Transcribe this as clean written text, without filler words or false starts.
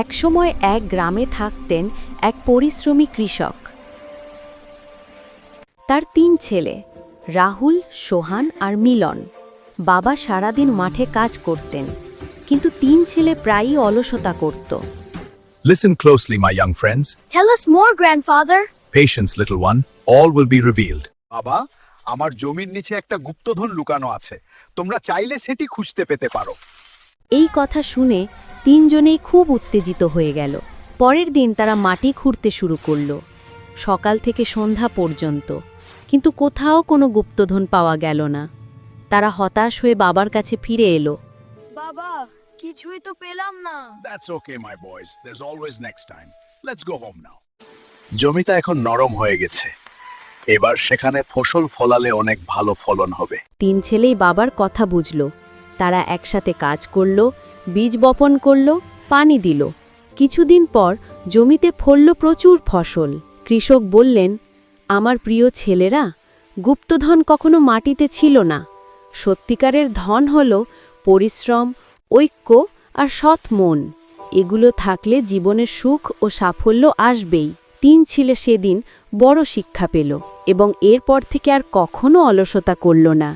একসময় এক গ্রামে থাকতেন এক পরিশ্রমী কৃষক। তার ৩ ছেলে, রাহুল, সোহান আর মিলন। বাবা সারাদিন মাঠে কাজ করতেন, কিন্তু ৩ ছেলে প্রায়ই অলসতা করত। Listen closely, my young friends. Tell us more, grandfather. Patience, little one. All will be revealed. বাবা, আমার জমির নিচে একটা গুপ্তধন লুকানো আছে, তোমরা চাইলে সেটি খুঁজতে পেতে পারো। এই কথা শুনে ৩ জনেই খুব উত্তেজিত হয়ে গেল। পরের দিন তারা মাটি খুঁড়তে শুরু করল, সকাল থেকে সন্ধ্যা পর্যন্ত, কিন্তু কোথাও কোনো গুপ্তধন পাওয়া গেল না। তারা হতাশ হয়ে বাবার কাছে ফিরে এলো। বাবা, কিছুই তো পেলাম না। That's okay, my boys. There's always next time. Let's go home now. জমিটা এখন নরম হয়ে গেছে, এবার সেখানে ফসল ফলালে অনেক ভালো ফলন হবে। ৩ ছেলেই বাবার কথা বুঝল। তারা একসাথে কাজ করল, বীজ বপন করল, পানি দিল। কিছুদিন পর জমিতে ফলল প্রচুর ফসল। কৃষক বললেন, আমার প্রিয় ছেলেরা, গুপ্তধন কখনো মাটিতে ছিল না। সত্যিকারের ধন হল পরিশ্রম, ঐক্য আর সৎ মন। এগুলো থাকলে জীবনের সুখ ও সাফল্য আসবেই। ৩ ছেলে সেদিন বড় শিক্ষা পেল এবং এরপর থেকে আর কখনো অলসতা করল না।